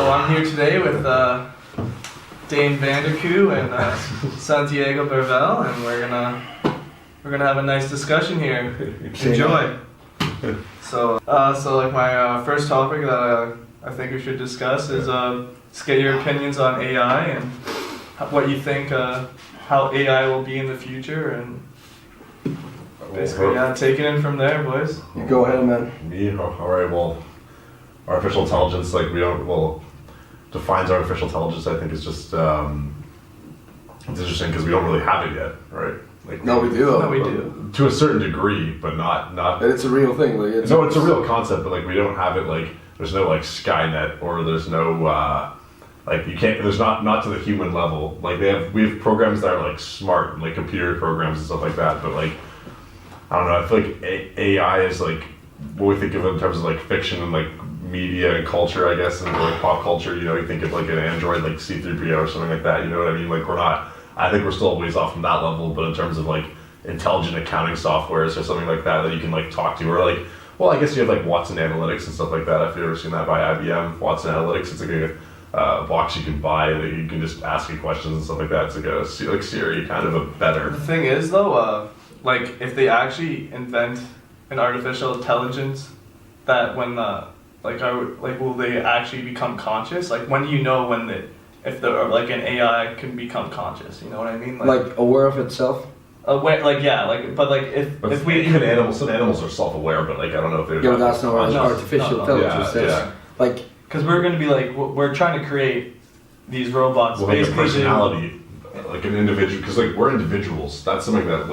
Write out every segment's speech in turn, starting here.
Well, I'm here today with Dane Vanderkooi and Santiago Baravalle, and we're gonna have a nice discussion here. Enjoy. So like my first topic that I think we should discuss is just get your opinions on AI and what you think how AI will be in the future, and basically take it in from there, boys. You go ahead, man. Me? All right. Well, artificial intelligence, defines artificial intelligence. I think is just it's interesting because we don't really have it yet, right? No, we do. No, we do. To a certain degree, but not. And it's a real thing. It's a real concept, but we don't have it. There's no Skynet, or there's no you can't. There's not to the human level. We have programs that are smart, computer programs and stuff like that. But I don't know. I feel like AI is what we think of in terms of fiction and media and culture, I guess, and pop culture. You think of an android C-3PO or something like that. You know what I mean? We're not. I think we're still a ways off from that level. But in terms of intelligent accounting softwares or something like that you can talk to, or well, I guess you have Watson Analytics and stuff like that. If you've ever seen that by IBM, Watson Analytics, it's a box you can buy that you can just ask you questions and stuff like that. It's like Siri, kind of a better. The thing is though, if they actually invent an artificial intelligence that when will they actually become conscious? When do you know if an AI can become conscious? You know what I mean? Aware of itself. If we even animals, some animals are self-aware, but I don't know if they're. Yeah, but that's not what artificial intelligence is. Yeah. Because we're going to be we're trying to create these robots. Well, basically a personality, an individual, because we're individuals. That's something that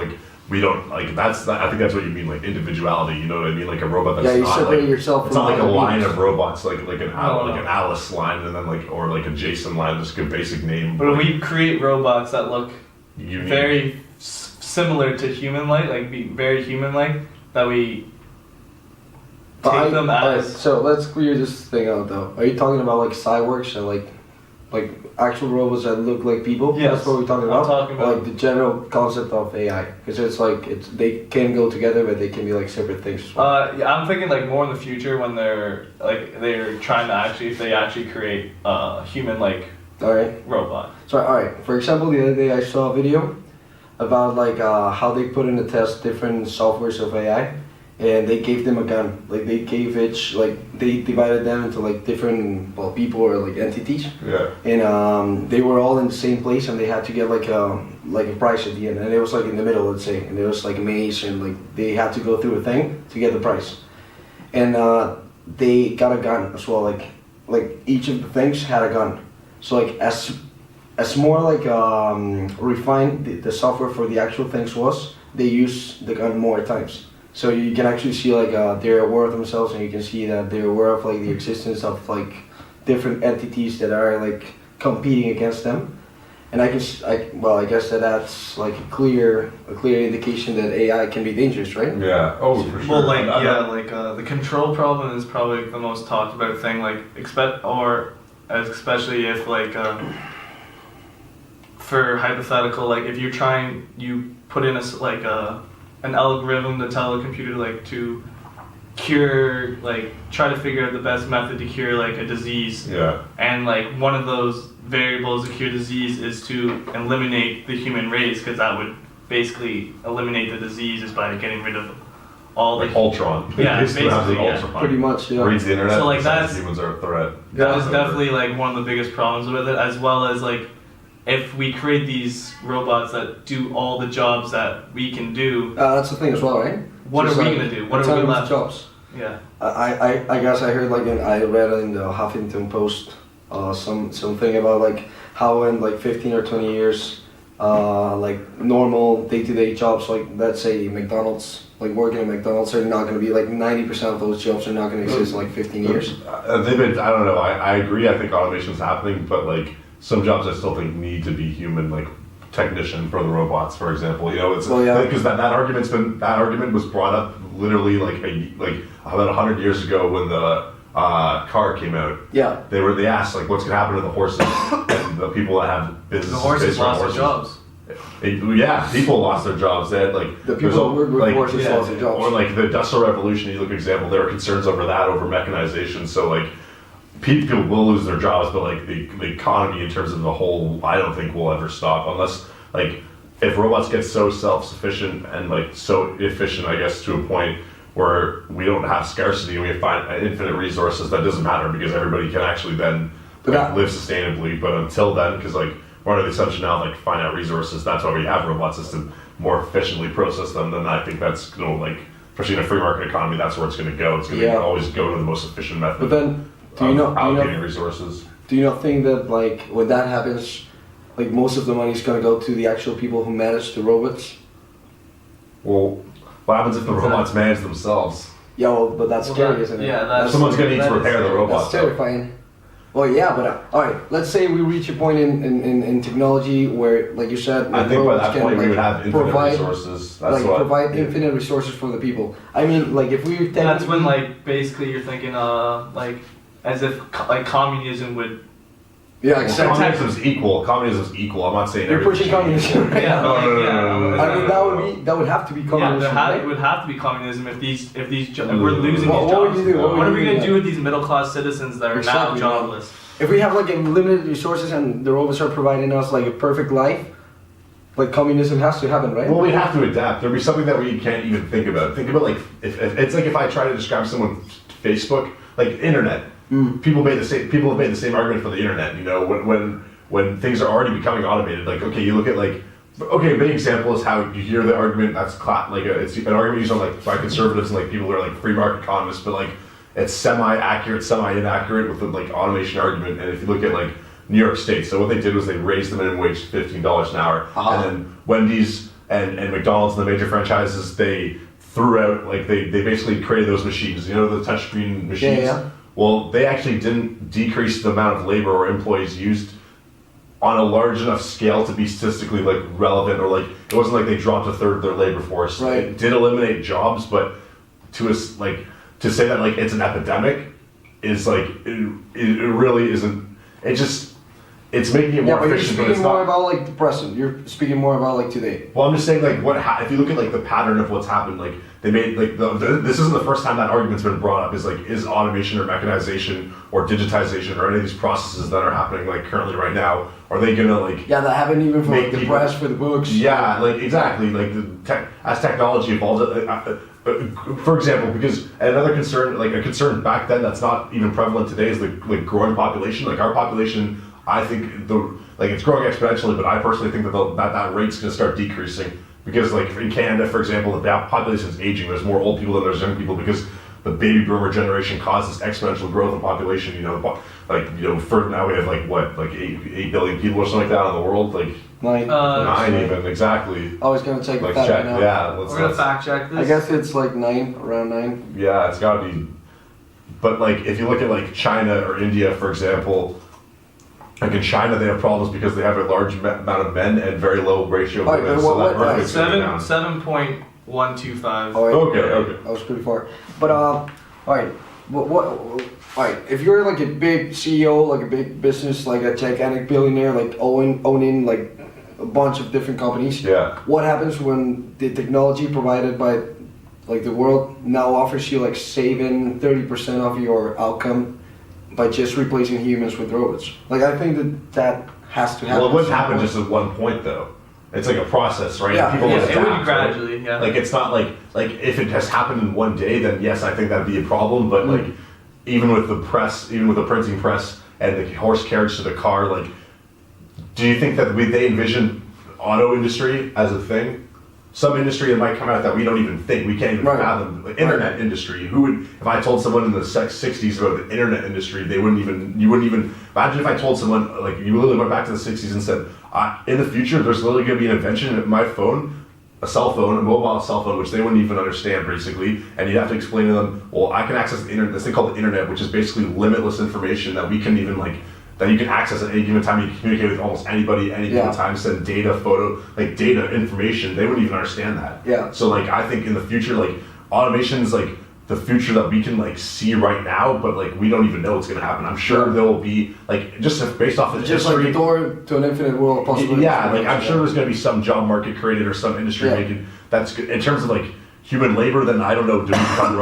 we don't I think that's what you mean, individuality. You know what I mean? A robot that's you not separate yourself. It's not a line of robots, an Alice line, and then or a Jason line, just a basic name. But we create robots that look unique, very similar to human-like, be very human-like, that we take them as. So let's clear this thing out though. Are you talking about cyborgs and actual robots that look like people? Yes. That's what we're talking about. I'm talking about the general concept of AI, because they can go together, but they can be separate things as well. Yeah, I'm thinking more in the future when they're trying to if they actually create a human-like robot. So alright, for example, the other day I saw a video about how they put in the test different softwares of AI, and they gave them a gun. They gave each they divided them into different people or entities. Yeah. And they were all in the same place, and they had to get a prize at the end. And it was in the middle, let's say, and there was a maze, and they had to go through a thing to get the prize. And they got a gun as well. Each of the things had a gun. So as more refined the software for the actual things was, they use the gun more times. So you can actually see they're aware of themselves, and you can see that they're aware of the existence of different entities that are competing against them. And I guess that's a clear indication that AI can be dangerous, right? Yeah. Oh, for sure. Well, the control problem is probably the most talked about thing. Especially if for hypothetical, if you're trying, you put in an algorithm to tell a computer to cure, try to figure out the best method to cure a disease. Yeah. And one of those variables to cure disease is to eliminate the human race, because that would basically eliminate the disease is by getting rid of all the Ultron. Yeah, basically, Ultron. Pretty much, yeah. Reads the internet. So that's humans are a threat. That is definitely one of the biggest problems with it, as well as if we create these robots that do all the jobs that we can do. That's the thing as well, right? What are we gonna do? What are we left? Jobs. Yeah. I guess I heard I read in the Huffington Post something about how in 15 or 20 years normal day-to-day jobs let's say McDonald's, working at McDonald's, are not going to be 90% of those jobs are not going to exist in 15 years. I don't know. I agree. I think automation's happening, but some jobs I still think need to be human, technician for the robots, for example. Because that argument was brought up literally about 100 years ago when the car came out. Yeah. They asked what's gonna happen to the horses and the people that have businesses. The horses lost their jobs. People lost their jobs. They had the people who work with horses lost their jobs. Or the Industrial Revolution, you look at example, there were concerns over that, over mechanization. So people will lose their jobs, but like the economy in terms of the whole, I don't think will ever stop unless like if robots get so self-sufficient and like so efficient, I guess, to a point where we don't have scarcity and we find infinite resources, that doesn't matter because everybody can actually then live sustainably. But until then, because like one of the assumption now, like finite resources, that's why we have robots is to more efficiently process them. Then I think that's going to like, especially in a free market economy, that's where it's going to go. It's going to always go to the most efficient method. But then, allocating resources. Do you not think that like when that happens, like most of the money is going to go to the actual people who manage the robots? Well, what happens if the robots manage themselves? Yeah, well, but that's scary, isn't it? Yeah, someone's going to need to repair the robots. That's terrifying. Well, yeah, but all right. Let's say we reach a point in technology where, like you said, I think by that point we would have infinite provide, resources. Provide infinite resources for the people. I mean, like if we. That's when, like, basically you're thinking, like, as if like communism would. Yeah, well, exactly. communism's equal. Communism's equal. I'm not saying you're pushing communism. Yeah, no. I mean, that would have to be communism. Yeah, it would have to be communism if we're losing these jobs. What would you do? What are we gonna do with these middle class citizens that are now jobless? If we have like unlimited resources and the robots are providing us like a perfect life, like communism has to happen, right? Well, we have to adapt. There'll be something that we can't even think about. Think about like if it's like if I try to describe someone Facebook, like internet. People have made the same argument for the internet. You know, when things are already becoming automated. Like, okay, you look at like, okay, a big example is how you hear the argument that's it's an argument used on like by conservatives and like people who are like free market economists, but like it's semi-accurate, semi-inaccurate with the like automation argument. And if you look at like New York State, so what they did was they raised the minimum wage to $15 an hour, and then Wendy's and McDonald's and the major franchises they threw out like they basically created those machines. You know, the touchscreen machines. Yeah. Well, they actually didn't decrease the amount of labor or employees used on a large enough scale to be statistically like relevant, or like it wasn't like they dropped a third of their labor force. Right. It did eliminate jobs, but to us like to say that like it's an epidemic is like it really isn't. It's making it more but efficient. you're speaking more about like the present. You're speaking more about like today. Well, I'm just saying like if you look at like the pattern of what's happened, like they made like this isn't the first time that argument's been brought up. Is automation or mechanization or digitization or any of these processes that are happening like currently right now, are they gonna like that haven't even for like the people, press, for the books. Yeah, like exactly like as technology evolves. For example, because another concern, like a concern back then that's not even prevalent today, is the like growing population. Like our population, I think it's growing exponentially, but I personally think that rate's going to start decreasing because like in Canada, for example, the population is aging. There's more old people than there's young people because the baby boomer generation caused this exponential growth in population. You know, for now we have like 8 billion people or something like that in the world. Like 9 even exactly. I was gonna check like that check. right now. Yeah, we're gonna fact check this. I guess it's like 9, around 9. Yeah, it's got to be. But like if you look at like China or India, for example. Like in China, they have problems because they have a large amount of men and very low ratio of women. So that birth rate's going down. 7.125. Okay. That was pretty far. But all right, all right. If you're like a big CEO, like a big business, like a gigantic billionaire, like owning like a bunch of different companies. Yeah. What happens when the technology provided by like the world now offers you like saving 30% of your outcome by just replacing humans with robots? Like I think that has to happen. Well, it wouldn't happen just at one point though. It's like a process, right? Yeah, People it adapt, would be gradually, right? yeah. Like it's not like if it has happened in one day, then yes, I think that'd be a problem. But like even with the press, even with the printing press and the horse carriage to the car, like do you think that they envision auto industry as a thing? Some industry that might come out that we don't even think, we can't even fathom. Like internet industry, who would, if I told someone in the 60s about the internet industry, you wouldn't even, imagine if I told someone, like you literally went back to the 60s and said, in the future, there's literally going to be an invention of my phone, a cell phone, a mobile cell phone, which they wouldn't even understand basically, and you'd have to explain to them, well, I can access the internet, this thing called the internet, which is basically limitless information that we can even that you can access at any given time. You can communicate with almost anybody, any given time, send data, data, information. They wouldn't even understand that. Yeah. So like, I think in the future, like automation's like the future that we can see right now, but like we don't even know what's gonna happen. I'm sure there will be just based off of just history, like the door to an infinite world of possibilities. Yeah, like I'm sure there's gonna be some job market created or some industry making that's good in terms of like human labor. Then I don't know. Do we become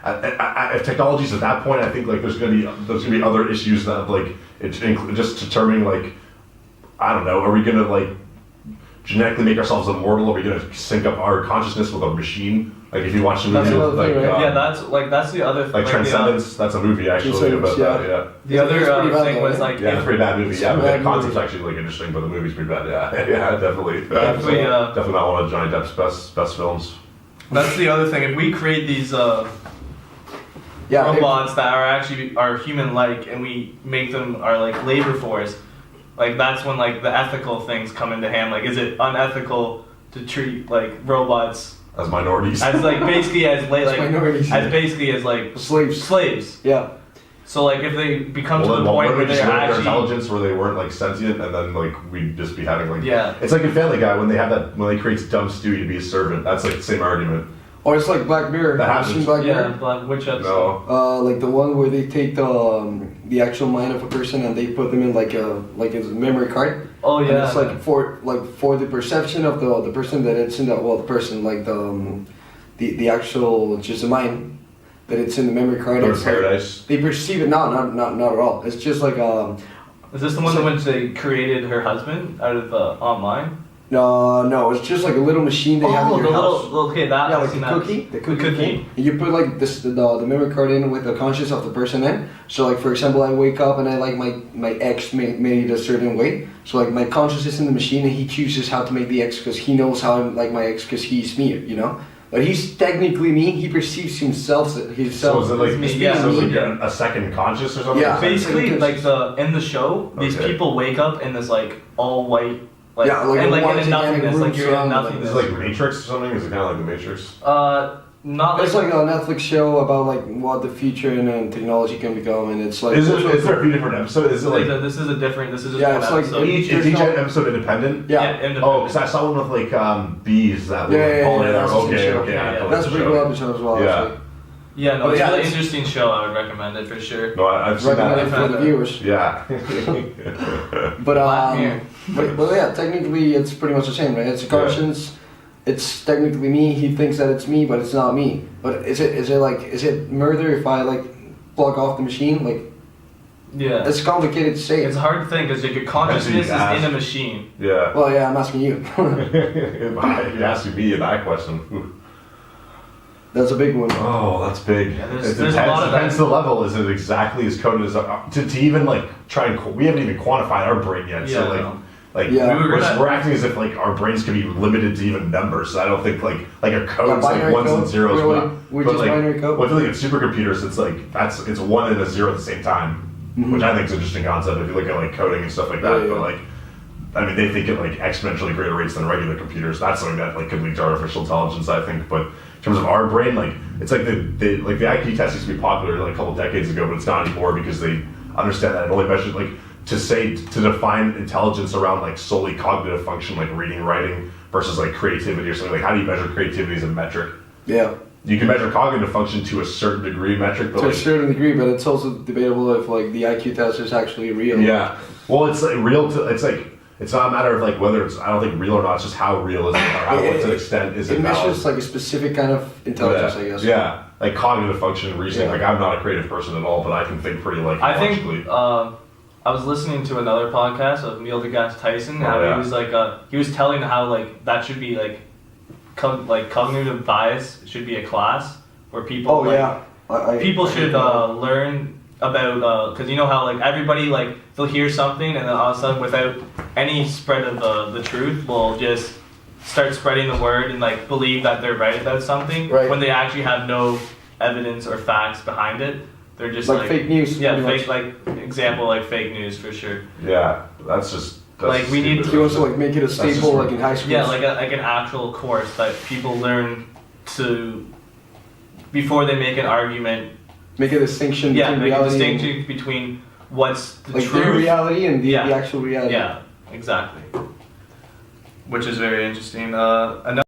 if technology's at that point, I think like there's gonna be other issues that like just determining like, I don't know, are we gonna like genetically make ourselves immortal? Are we gonna sync up our consciousness with a machine? Like if you watch the movie, another like thing, right? Yeah, that's the other like Transcendence. That's a movie actually about that. Yeah. The other It's pretty bad, thing though, was right? like Yeah, it's a pretty bad movie. Yeah, but bad the concept's movie. actually like interesting, but the movie's pretty bad. Yeah, yeah, definitely. Definitely, Definitely not one of Johnny Depp's best films. that's the other thing. If we create these Yeah, robots that are human-like, and we make them our like labor force, like that's when like the ethical things come into hand. Like, is it unethical to treat like robots As minorities. as like basically as minorities. basically as like slaves. slaves? Yeah. So like if they become Well, to then, the why point don't we where just they're limit their actually intelligence where they weren't like sentient, and then like we'd just be having like Yeah. It's like in Family Guy when they have that when they create dumb Stewie to be a servant. That's like the same argument. Or it's like Black Mirror. That Have you seen happens. Black yeah, Mirror? but which episode? No. Like the one where they take the actual mind of a person and they put them in like a memory card. Oh And yeah. it's like for the perception of the person that it's in the person like the actual just the mind that it's in the memory card. Go It's to like- paradise. They perceive it not at all. It's just like Is this the one in which they created her husband out of online? no, it's just like a little machine they have in your house. okay, that Yeah, I've like seen the that. cookie, the cookie. cookie. Thing. And you put like the memory card in with the conscious of the person in. So like for example, I wake up and I like my ex made a certain way. So like my conscious is in the machine and he chooses how to make the ex because he knows how I'm like my ex because he's me, you know. But he's technically me. He perceives himself. So is it like me, yeah. so is it a second conscious or something? Yeah. Basically, like in the show, these Okay. people wake up in this like all white, like Yeah, like and a like white in a nothingness, room like you're in surrounded, like, nothingness. Is it like Matrix or something? Is it kind of like the Matrix? Not It's like like a Netflix show about like what the future and technology can become, and it's like Is there a few different episodes? Is it like this is just Yeah, one it's like episode. each- is each there's no- episode independent? Yeah. independent. Oh, because I saw one with like bees that were Yeah, pollinators. that's the Okay, show. okay. I know That's a the pretty show. cool episode as well. Yeah. Actually. Yeah, no, But it's yeah, a really it's- interesting show. I would recommend it for sure. No, I've seen Recommend it that. for the viewers. Yeah. But Black Mirror. but yeah, technically it's pretty much the same, right? It's a conscience. It's technically me. He thinks that it's me, but it's not me. But is it murder if I like plug off the machine? Like Yeah, it's complicated to say. it's a hard thing because your consciousness is That's in a machine. Yeah. Well, yeah, I'm asking you. You're asking me that question. Ooh. That's a big one. Oh, that's big. Yeah, It there's a lot of depends that. the level. Is it exactly as coded as to even like try and we haven't even quantified our brain yet. Yeah, So like no. like Yeah. we're acting as if like our brains could be limited to even numbers. So I don't think like a code's like binary ones and code, zeros. really? but- We're but just like, binary code? Well, I feel like in supercomputers, it's like it's 1 and a 0 at the same time, Mhm. which I think is an interesting concept if you look at like coding and stuff like that. Yeah, yeah. But like, I mean, they think at like exponentially greater rates than regular computers. That's something that like could lead to artificial intelligence, I think. But in terms of our brain, like it's like the IQ test used to be popular like a couple decades ago, but it's not anymore because they understand that it only measures like to define intelligence around like solely cognitive function, like reading, writing, versus like creativity or something. Like how do you measure creativity as a metric? Yeah, You can measure cognitive function to a certain degree metric, but to a like certain degree, but it's also debatable if like the IQ test is actually real. yeah, well, it's like real. It's like it's not a matter of like whether it's I don't think real or not. It's just how real is it, or how what to the extent is it It valid. measures like a specific kind of intelligence, yeah. I guess. Yeah, like cognitive function and reasoning. Yeah. Like I'm not a creative person at all, but I can think pretty like I logically. think I was listening to another podcast of Neil deGrasse Tyson. How Oh, yeah. he was like he was telling how like that should be like cognitive bias should be a class where people Oh like, yeah. people I- should learn about because you know how like everybody like they'll hear something and then all of a sudden without any spread of the truth will just start spreading the word and like believe that they're right about something Right. when they actually have no evidence or facts behind it. They're just like fake news. yeah, pretty fake much. like example like fake news for sure. Yeah, that's Like, we need stupid. He wants to like make it a just staple like right. in high school. Yeah, like an actual course that people learn to before they make an argument. make a distinction Yeah, between make a reality distinction between what's the and, like their truth. reality and the Yeah. actual reality. Yeah, exactly. Which is very interesting. Another